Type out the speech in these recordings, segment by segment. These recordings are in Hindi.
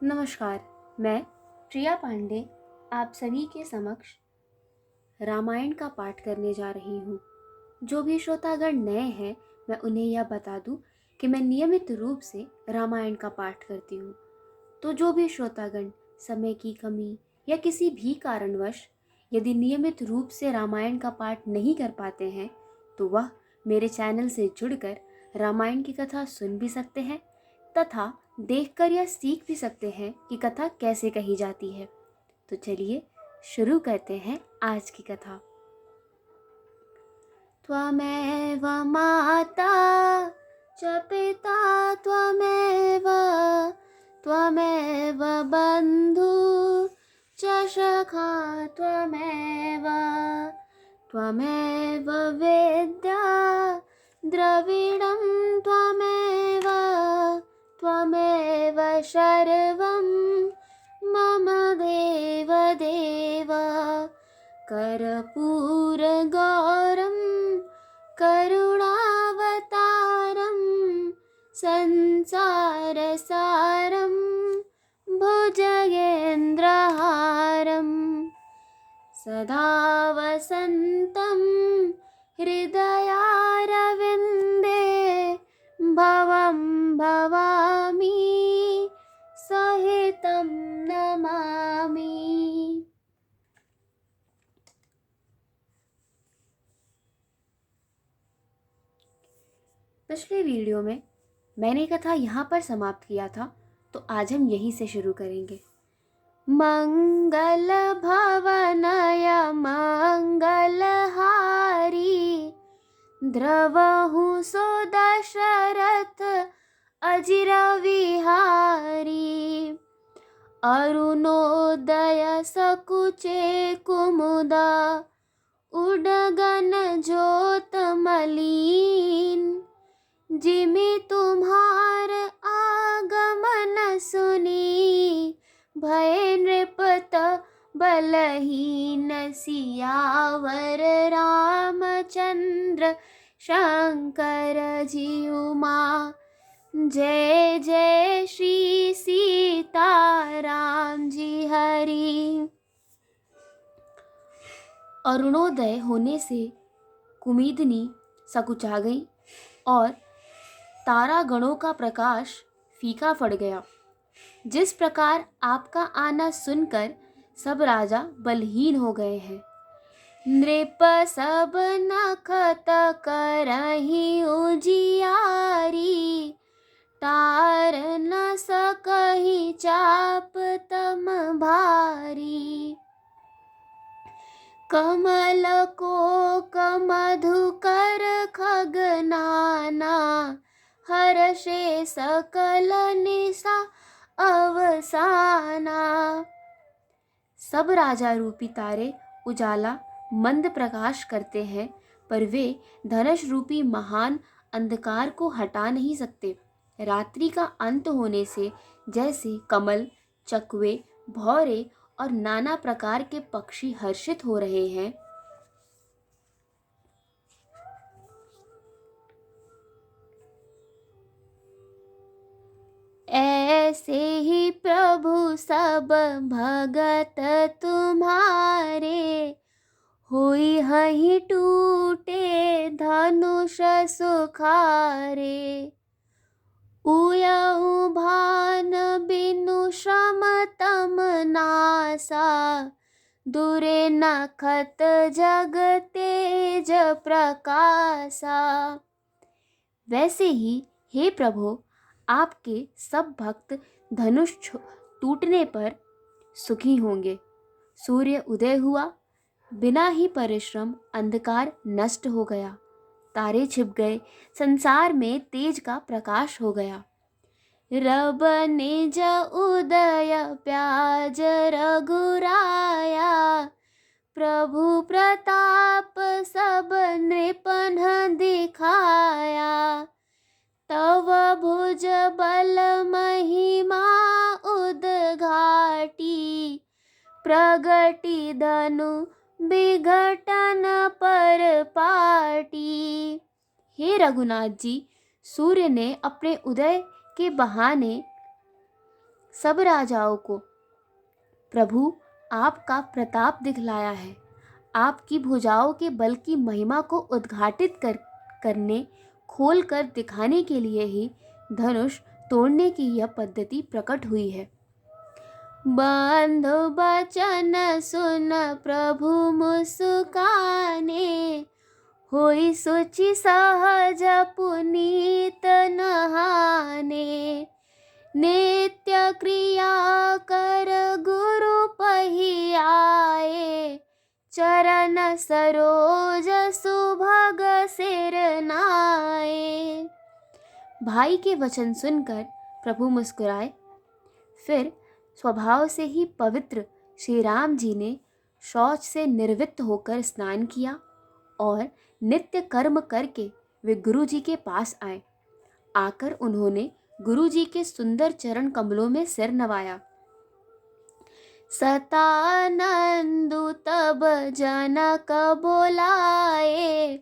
नमस्कार। मैं प्रिया पांडे आप सभी के समक्ष रामायण का पाठ करने जा रही हूँ। जो भी श्रोतागण नए हैं, मैं उन्हें यह बता दूँ कि मैं नियमित रूप से रामायण का पाठ करती हूँ। तो जो भी श्रोतागण समय की कमी या किसी भी कारणवश यदि नियमित रूप से रामायण का पाठ नहीं कर पाते हैं, तो वह मेरे चैनल से जुड़कर रामायण की कथा सुन भी सकते हैं तथा देखकर यह सीख भी सकते हैं कि कथा कैसे कही जाती है। तो चलिए शुरू करते हैं आज की कथा। त्वमेव माता च पिता त्वमेव त्वमेव बन्धु च सखा त्वमेव त्वमेव वेद्या द्रविणं त्वमेव त्वमेव सर्वं मम देव देव कर्पूरगौरं करुणावतारं संसारसारं भुजगेन्द्रहारं सदा वसन्तं हृदयारविन्दे भवं भवामि सहितं नमामि। पिछले वीडियो में मैंने कथा यहाँ पर समाप्त किया था, तो आज हम यहीं से शुरू करेंगे। मंगल भवनय मंगलहारी द्रवहु सो दशरथ अजिर विहारी अरुणोदय सकुचे कुमुदा उडगन ज्योत मलीन जिमि तुम्हार आगमन सुनी भय नृपत बलहीन सियावर रामचंद्र शंकर जी उमा जय जय श्री सीताराम जी हरि। अरुणोदय होने से कुमुदिनी सकुचा गई और तारागणों का प्रकाश फीका पड़ गया। जिस प्रकार आपका आना सुनकर सब राजा बलहीन हो गए हैं। नृप सब नखत करहि उजियारी तार न सकहि चाप तम भारी कमल कोक मधुकर खगनाना हर्षे सकल निशा अवसाना। सब राजा रूपी तारे उजाला मंद प्रकाश करते हैं, पर वे धनुष रूपी महान अंधकार को हटा नहीं सकते। रात्रि का अंत होने से जैसे कमल, चकवे, भौरे और नाना प्रकार के पक्षी हर्षित हो रहे हैं, ऐसे ही प्रभु सब भगत तुम्हारे होई हहि टूटे धनुष सुखारे उयऊ भान बिनु श्रम तम नासा दूरे नखत जग तेज प्रकाशा। वैसे ही हे प्रभु, आपके सब भक्त धनुष टूटने पर सुखी होंगे। सूर्य उदय हुआ, बिना ही परिश्रम अंधकार नष्ट हो गया, तारे छिप गए, संसार में तेज का प्रकाश हो गया। रब निज उदय प्याज रघुराया प्रभु प्रताप सब नृपन दिखाया तव भुज बल महिमा उद्घाटी प्रगति धनु विघटन पर पाटी। हे रघुनाथ जी, सूर्य ने अपने उदय के बहाने सब राजाओं को प्रभु आपका प्रताप दिखलाया है। आपकी भुजाओं के बल की महिमा को उद्घाटित करने खोल कर दिखाने के लिए ही धनुष तोड़ने की यह पद्धति प्रकट हुई है। बंधु बचन सुन प्रभु मुस्काने, होई सोची सहज पुनीत नहाने। नित्य क्रिया कर गुरु पहियाए, चरण सरोज सुभग सिर नाए। भाई के वचन सुनकर प्रभु मुस्कुराए। फिर स्वभाव से ही पवित्र श्री राम जी ने शौच से निर्वृत्त होकर स्नान किया और नित्य कर्म करके वे गुरु जी के पास आए। आकर उन्होंने गुरु जी के सुंदर चरण कमलों में सिर नवाया। सतानंदु तब जनक बोलाए,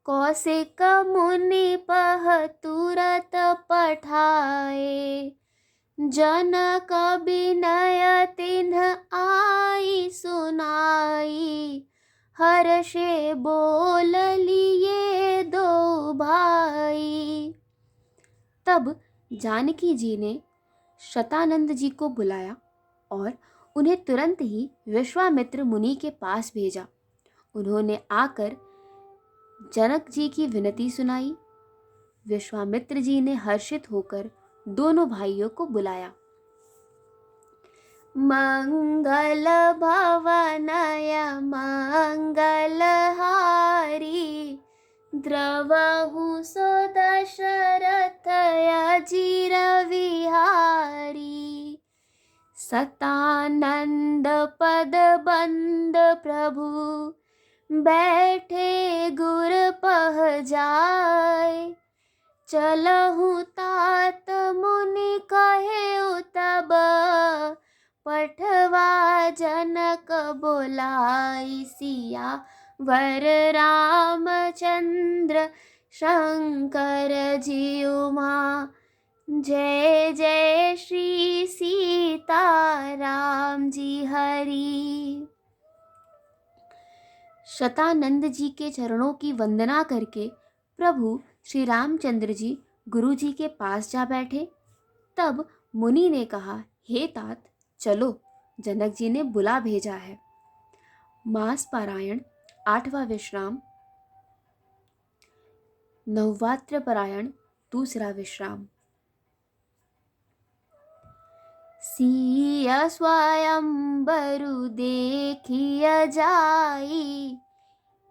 कौशिक मुनि पह तुरत पठाए। जनक बिनय तिन्ह आई सुनाई, हर्षे बोल लिए दो भाई। तब जानकी जी ने शतानंद जी को बुलाया और उन्हें तुरंत ही विश्वामित्र मुनि के पास भेजा। उन्होंने आकर जनक जी की विनती सुनाई। विश्वामित्र जी ने हर्षित होकर दोनों भाइयों को बुलाया। मंगल भवनय मंगल हारी, द्रवहु सो दशरथ अजीर विहारी। सतानंद पद बंद प्रभु, बैठे गुर पह जाय। चलहु तात मुनि कहे तब, पठवा जनक बोलाई। सिया वर रामचंद्र शंकर जी उमा, जय जय श्री सीता राम जी हरि। शतानंद जी के चरणों की वंदना करके प्रभु श्री रामचंद्र जी गुरु जी के पास जा बैठे। तब मुनि ने कहा, हे तात चलो, जनक जी ने बुला भेजा है। मास पारायण 8वां विश्राम, नवरात्र पारायण 2रा विश्राम। सिया स्वयंवरु देखिय जाई,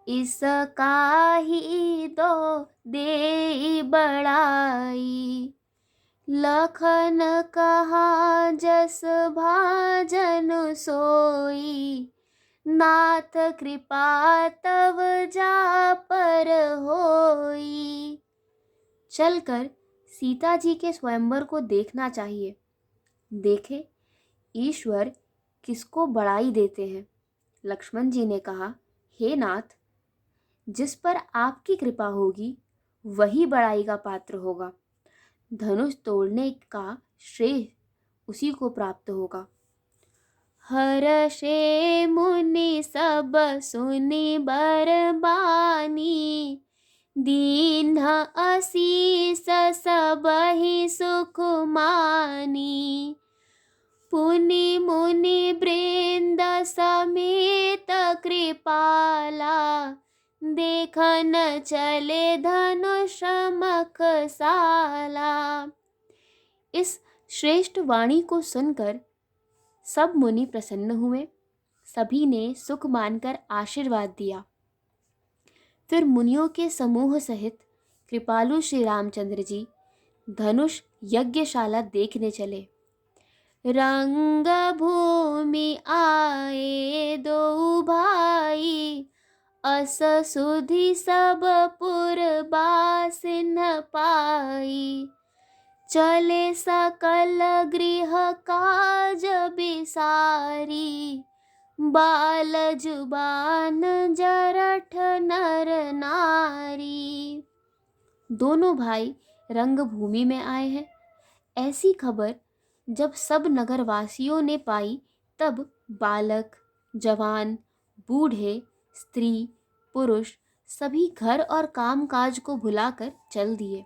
इसका ही दो दे बड़ाई। लखन कहा जस भाजन सोई, नाथ कृपा तव जा पर होई। चलकर सीता जी के स्वयंवर को देखना चाहिए। देखे ईश्वर किसको बड़ाई देते हैं। लक्ष्मण जी ने कहा, हे नाथ, जिस पर आपकी कृपा होगी वही बड़ाई का पात्र होगा। धनुष तोड़ने का श्रेय उसी को प्राप्त होगा। हर्षे मुनि सब सुनि बरबानी, दीन असीस सबहि सुख मानी। पुनि मुनि वृंद समेत कृपाला, देखन चले धनुष मखसाला। इस श्रेष्ठ वाणी को सुनकर सब मुनि प्रसन्न हुए। सभी ने सुख मानकर आशीर्वाद दिया। फिर मुनियों के समूह सहित कृपालु श्री रामचंद्र जी धनुष यज्ञशाला देखने चले। रंग भूमि आए दो भाई, अस सुधि सब पुर बासिन पाई। चले सकल गृह काज बिसारी, बाल जुबान जरठ नर नारी। दोनों भाई रंग भूमि में आए हैं। ऐसी खबर जब सब नगरवासियों ने पाई, तब बालक, जवान, बूढ़े, स्त्री, पुरुष सभी घर और काम काज को भुलाकर चल दिए।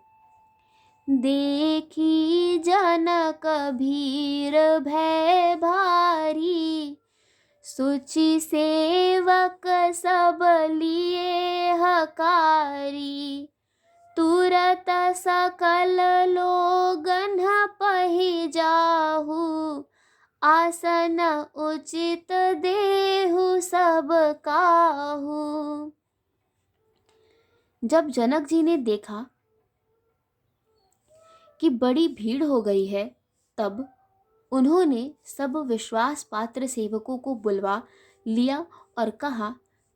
देखी जनक भीर भय भारी, सुचि सेवक सब लिए हकारी। तुरत सकल लोगन पहि जाहु, आसन उचित देहु सब काहू। जब जनक जी ने देखा कि बड़ी भीड़ हो गई है, तब उन्होंने सब विश्वास पात्र सेवकों को बुलवा लिया और कहा,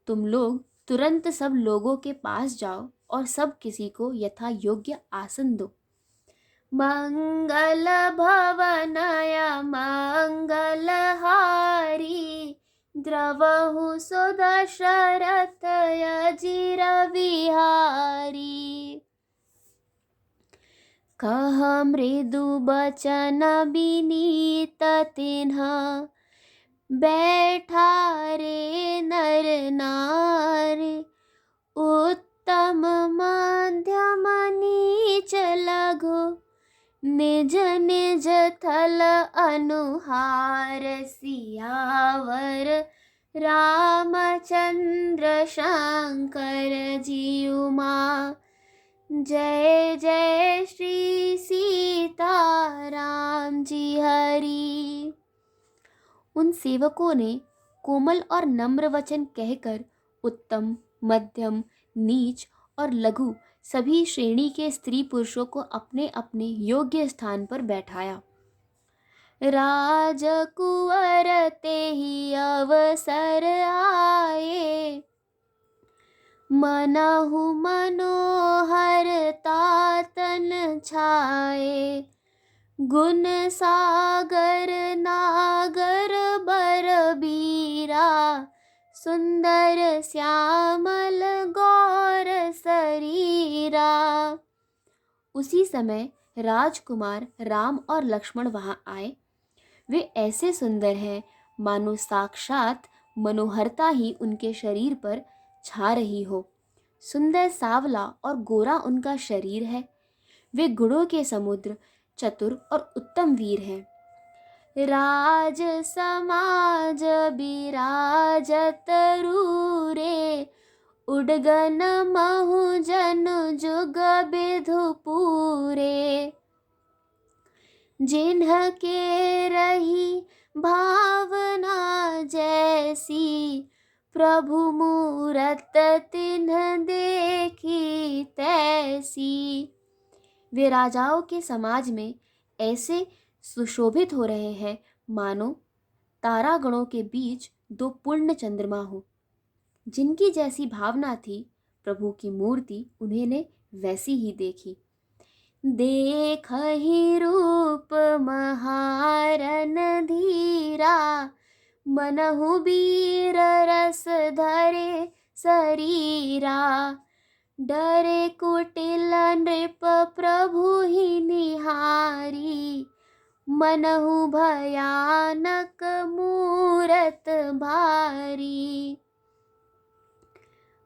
तुम लोग तुरंत सब लोगों के पास जाओ और सब किसी को यथा योग्य आसन दो। मंगल भवनया मंगल हारी, द्रवहु सुदशरथ अजिर विहारी। कह मृदु बचन विनीत तिन्ह, बैठा रे नर नार। उत्तम मध्यम नीच लघु, निज निज थल अनुहार। सियावर रामचंद्र शंकर जीउमा, जय जय श्री सीताराम जी हरि। उन सेवकों ने कोमल और नम्र वचन कहकर उत्तम, मध्यम, नीच और लघु सभी श्रेणी के स्त्री पुरुषों को अपने अपने योग्य स्थान पर बैठाया। राजकुंवर तेहि अवसर आए, मनहु मनोहर तातन छाए। गुण सागर नागर बरबीरा, सुंदर श्यामल गौर शरीरा। उसी समय राजकुमार राम और लक्ष्मण वहां आए। वे ऐसे सुंदर हैं मानो साक्षात मनोहरता ही उनके शरीर पर छा रही हो। सुंदर सावला और गोरा उनका शरीर है। वे गुणों के समुद्र, चतुर और उत्तम वीर हैं। राज समाज बिराजत रूरे, उडगन महु जन जुग बिधु पूरे। जिन्ह के रही भावना जैसी, प्रभु मूरत तिन्ह देखी तैसी। वे राजाओं के समाज में ऐसे सुशोभित हो रहे हैं मानो तारागणों के बीच दो पूर्ण चंद्रमा हो। जिनकी जैसी भावना थी, प्रभु की मूर्ति उन्होंने वैसी ही देखी। देख ही रूप महारन धीरा, मनहु बीर रस धरे शरीरा। डरे कुटिल नृप प्रभु ही निहारी, मनहु भयानक मूरत भारी।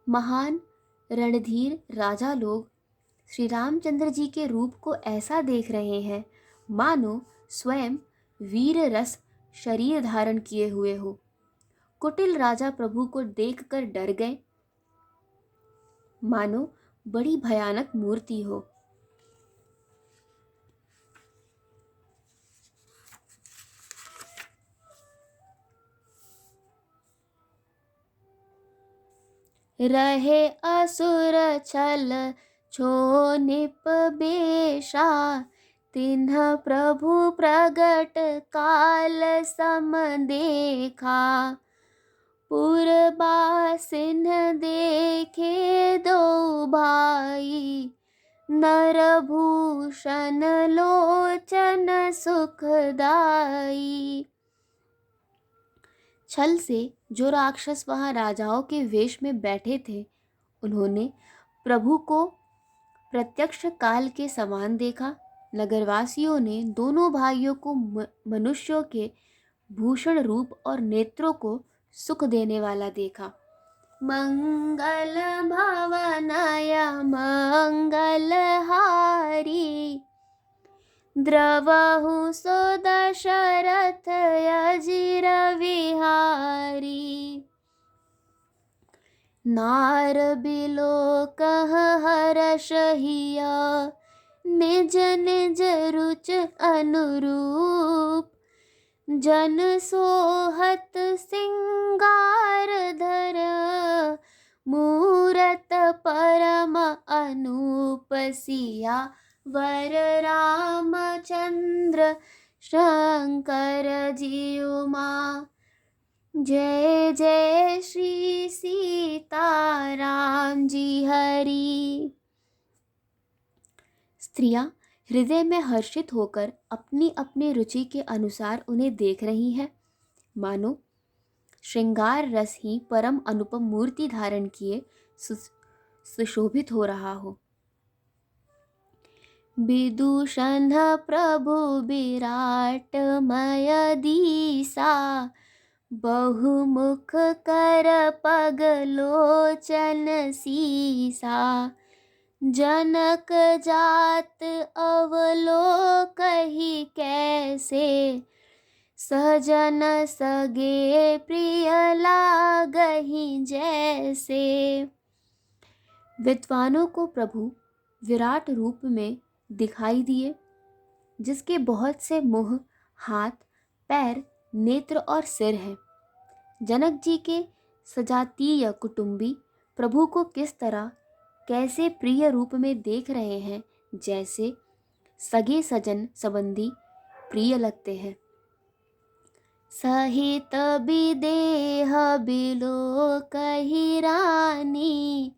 महान रणधीर राजा लोग श्री रामचंद्र जी के रूप को ऐसा देख रहे हैं मानो स्वयं वीर रस शरीर धारण किए हुए हो। कुटिल राजा प्रभु को देखकर डर गए, मानो बड़ी भयानक मूर्ति हो। रहे असुर छल छो निप बेशा, तिन्ह प्रभु प्रगट काल सम देखा। पुरबासिन देखे दो भाई, नरभूषण लोचन सुखदाई। छल से जो राक्षस वहां राजाओं के वेश में बैठे थे, उन्होंने प्रभु को प्रत्यक्ष काल के समान देखा। नगरवासियों ने दोनों भाइयों को मनुष्यों के भूषण रूप और नेत्रों को सुख देने वाला देखा। मंगल भवनाय मंगलहारी, द्रवहु सो दशरथ अजिर विहारी। नार बिलोकह हर्ष हिया, निज निज रुच अनुरूप। जन सोहत सिंगार धर, मूरत परम अनूप। सिया वर रामचंद्र शंकर जी उमा। जय जय श्री सीताराम जी हरि। स्त्रियां हृदय में हर्षित होकर अपनी अपनी रुचि के अनुसार उन्हें देख रही हैं, मानो श्रृंगार रस ही परम अनुपम मूर्ति धारण किए सुशोभित हो रहा हो। विदूषण प्रभु विराट मय दीसा, बहुमुख कर पग लोचन सीसा। जनक जात अवलोकहि कैसे, सहजन सगे प्रिय लागहि जैसे। विद्वानों को प्रभु विराट रूप में दिखाई दिए, जिसके बहुत से मुँह, हाथ, पैर, नेत्र और सिर हैं। जनक जी के सजातीय कुटुंबी प्रभु को किस तरह कैसे प्रिय रूप में देख रहे हैं, जैसे सगे सजन संबंधी प्रिय लगते हैं। सहित विदेह बिलोकहि रानी,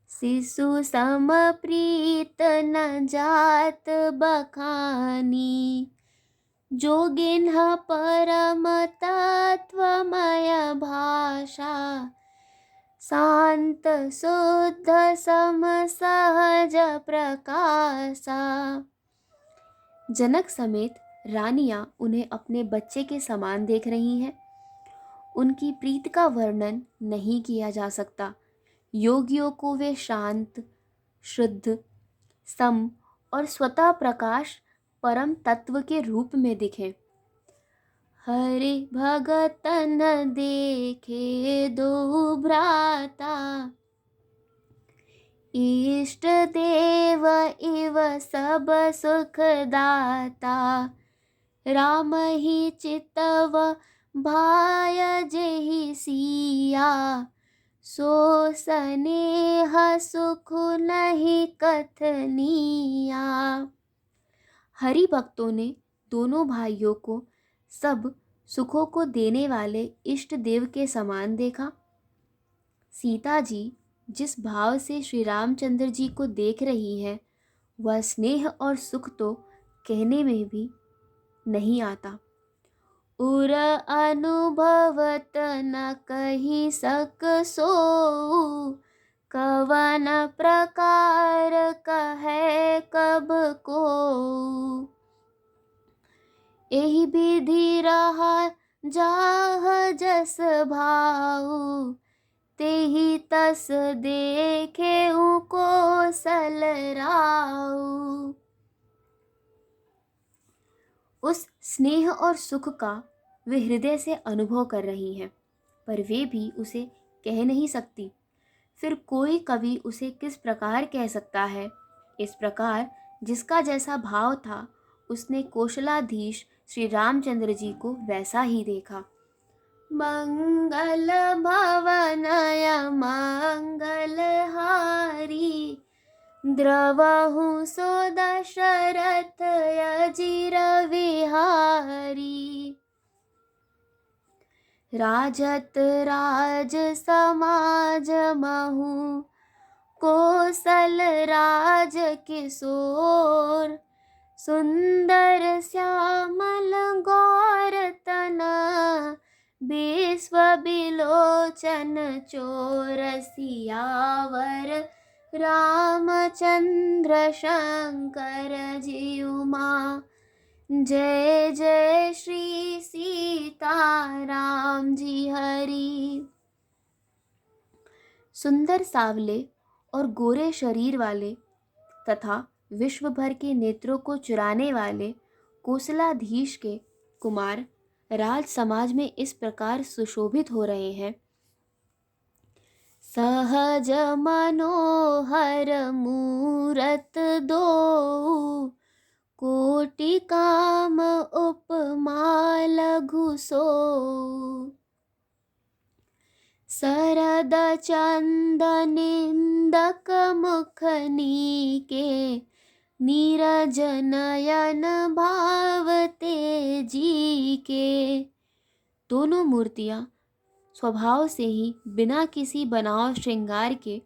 शिशु सम प्रीत न जात बखानी। जोगिन्ह परम तत्वमय भाषा, शांत शुद्ध सम सहज प्रकाशा। जनक समेत रानियां उन्हें अपने बच्चे के समान देख रही हैं। उनकी प्रीत का वर्णन नहीं किया जा सकता। योगियों को वे शांत, शुद्ध, सम और स्वतः प्रकाश परम तत्व के रूप में दिखे। हरि भगत न देखे दो भ्राता, इष्ट देव इव सब सुख दाता। राम ही चितव भाय जेहि सिया, सो स्नेह सुख नहीं कथनिया। हरि भक्तों ने दोनों भाइयों को सब सुखों को देने वाले इष्ट देव के समान देखा। सीता जी जिस भाव से श्री रामचंद्र जी को देख रही है, वह स्नेह और सुख तो कहने में भी नहीं आता। उर अनुभवत न कही सक सो, कवन प्रकार कहे कब को। एहि विधि रहा जाह जस भाऊ, तेहि तस देखे कौशल राऊ। उस स्नेह और सुख का वे हृदय से अनुभव कर रही हैं, पर वे भी उसे कह नहीं सकती। फिर कोई कवि उसे किस प्रकार कह सकता है। इस प्रकार जिसका जैसा भाव था, उसने कौशलाधीश श्री रामचंद्र जी को वैसा ही देखा। मंगल भवनय मंगलहारी, द्रवहु सो दशरथ अजिर विहारी। राजत राज समाज महु, कौशल राज किशोर। सुंदर श्यामल गौर तन, विश्व बिलोचन चोर। सियावर रामचंद्र शंकर जी उमा। जय जय श्री सीताराम जी हरि। सुंदर सांवले और गोरे शरीर वाले तथा विश्व भर के नेत्रों को चुराने वाले कोसलाधीश के कुमार राज समाज में इस प्रकार सुशोभित हो रहे हैं। सहज मनोहर मूरत दो, कोटि काम उपमा लघु सो। सरद चंदनिंदक मुख नीके, नीरज नयन भावते जी के। दोनों मूर्तियां स्वभाव से ही बिना किसी बनाव श्रृंगार के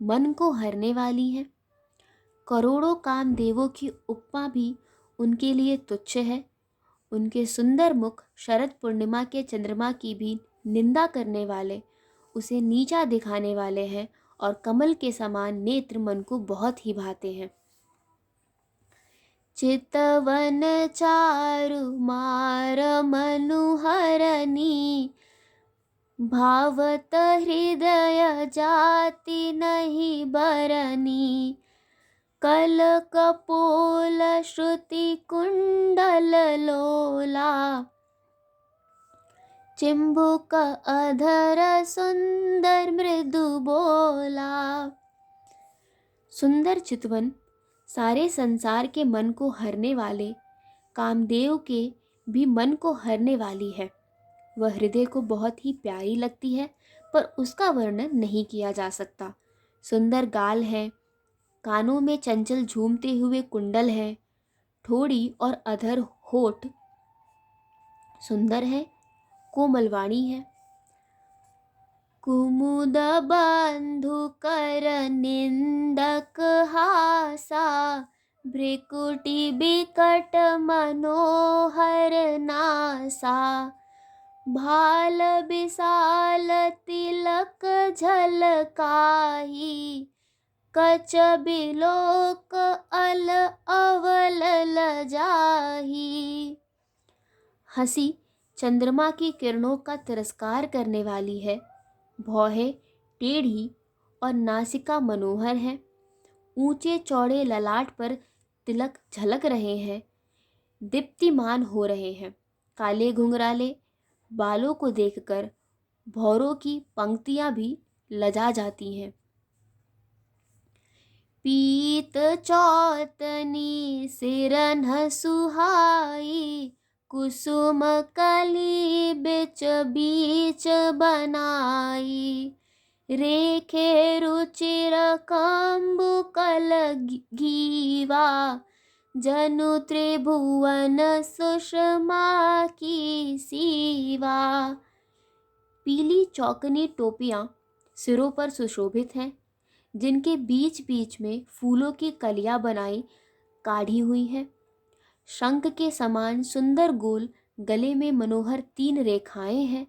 मन को हरने वाली हैं। करोड़ों कामदेवों की उपमा भी उनके लिए तुच्छ है। उनके सुंदर मुख शरद पूर्णिमा के चंद्रमा की भी निंदा करने वाले, उसे नीचा दिखाने वाले हैं और कमल के समान नेत्र मन को बहुत ही भाते हैं। चितवन चारु मार मनुहरनी, भावत हृदय जाति नहीं बरनी। कल कपोल श्रुति कुंडल लोला, चिंबुक अधर सुंदर मृदु बोला। सुंदर चितवन सारे संसार के मन को हरने वाले कामदेव के भी मन को हरने वाली है। वह हृदय को बहुत ही प्यारी लगती है, पर उसका वर्णन नहीं किया जा सकता। सुंदर गाल है, कानों में चंचल झूमते हुए कुंडल है, ठोड़ी और अधर होठ सुंदर है, कोमलवाणी है। कुमुद बंधु कर निंदक हासा, भ्रिकुटी बिकट मनोहर नासा। भाल विशाल तिलक झलकाही, कच बिलोक अल अवल लजाही। हंसी चंद्रमा की किरणों का तिरस्कार करने वाली है। भौहें टेढ़ी और नासिका मनोहर है। ऊंचे चौड़े ललाट पर तिलक झलक रहे हैं, दीप्तिमान हो रहे हैं। काले घुंघराले बालों को देखकर भौरों की पंक्तियां भी लजा जाती हैं। पीत चौतनी सिरन सुहाई, कुसुम कली बिच बीच बनाई। रेखे रुचिर कंबुकल घीवा, जनु त्रिभुवन सुषमा की सीवा। पीली चौकनी टोपियां सिरों पर सुशोभित हैं, जिनके बीच बीच में फूलों की कलियां बनाई काढ़ी हुई हैं। शंख के समान सुंदर गोल गले में मनोहर 3 रेखाएं हैं,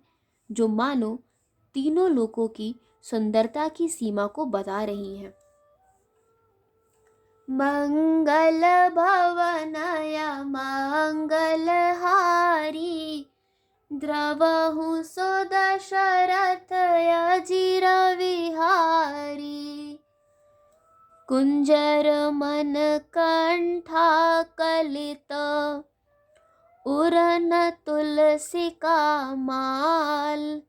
जो मानो तीनों लोकों की सुंदरता की सीमा को बता रही हैं। मंगल भवनया मंगल हारी, द्रवहु सो दशरथ अजिर विहारी। कुंजर मन कंठा कलित, उरन तुलसी का माल।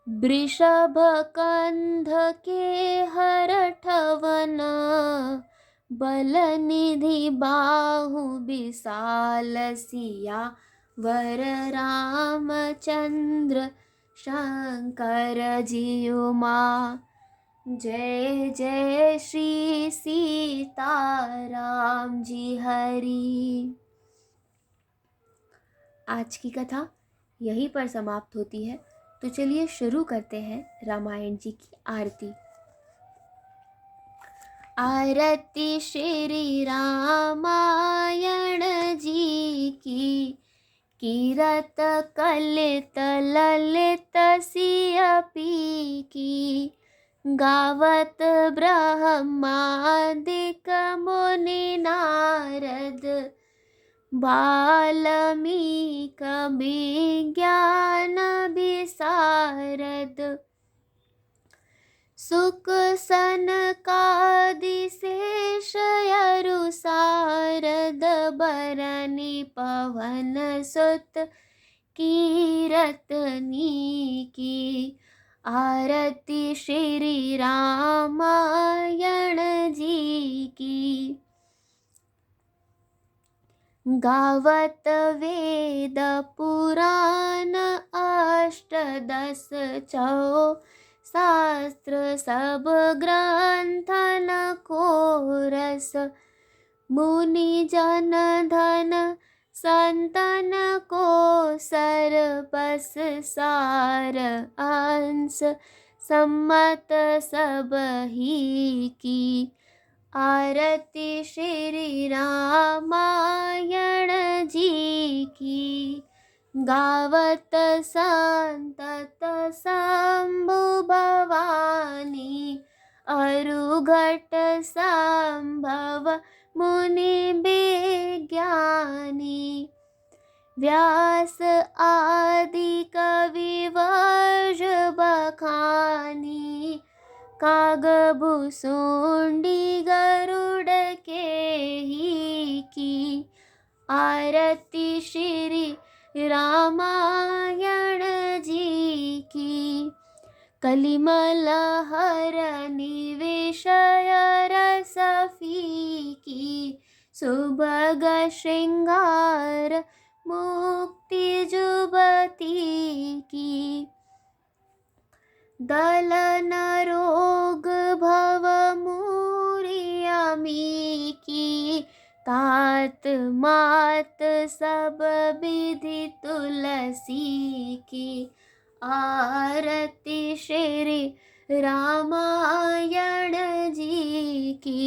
वृषभ कंध के हरठवन, बल निधि बाहु विशाल। सिया वर रामचंद्र शंकर जी उमा। जय जय श्री सीताराम जी हरि। आज की कथा यहीं पर समाप्त होती है। तो चलिए शुरू करते हैं रामायण जी की आरती। आरती श्री रामायण जी की, कीरत कलित ललित सिय पी की। गावत ब्रह्मादिक मुनि नारद वाल्मीक विज्ञान विशारद सुक सनकादि शेष यरु सारद बरनि पवन सुत कीरतनी की आरती श्री रामायण जी की। गावत वेद पुराण अष्टदश चौ शास्त्र सब ग्रंथन को रस मुनि जन धन संतन को सरपस सार अंश सम्मत सब ही की आरती श्री रामायण जी की। गावत संतत शंभु भवानी अरुघट संभव मुनि विज्ञानी व्यास आदि कवि वर्ष बखानी कागभुसुंडी गरुड़ के ही की आरती श्री रामायण जी की। कलिमल हरनि विषय रस फीकी सुभग श्रृंगार मुक्ति जुबती की दलन रोग भव मूरियमी की तात मात सब विधि तुलसी की आरती श्री रामायण जी की।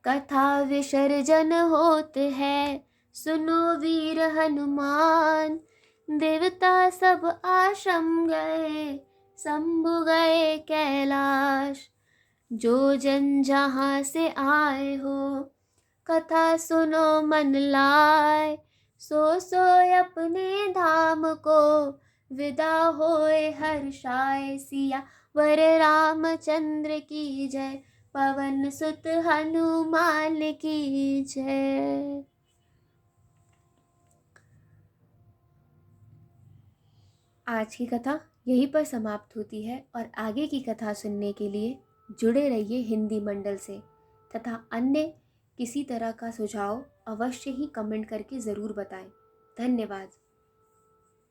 कथा विसर्जन होत है सुनो वीर हनुमान देवता सब आश्रम गए शंभु गए कैलाश जो जन जहाँ से आए हो कथा सुनो मन लाए सो अपने धाम को विदा होए हर्षाए सिया वर रामचंद्र की जय पवन सुत हनुमान की जय। आज की कथा यहीं पर समाप्त होती है और आगे की कथा सुनने के लिए जुड़े रहिए हिंदी मंडल से तथा अन्य किसी तरह का सुझाव अवश्य ही कमेंट करके ज़रूर बताएं। धन्यवाद।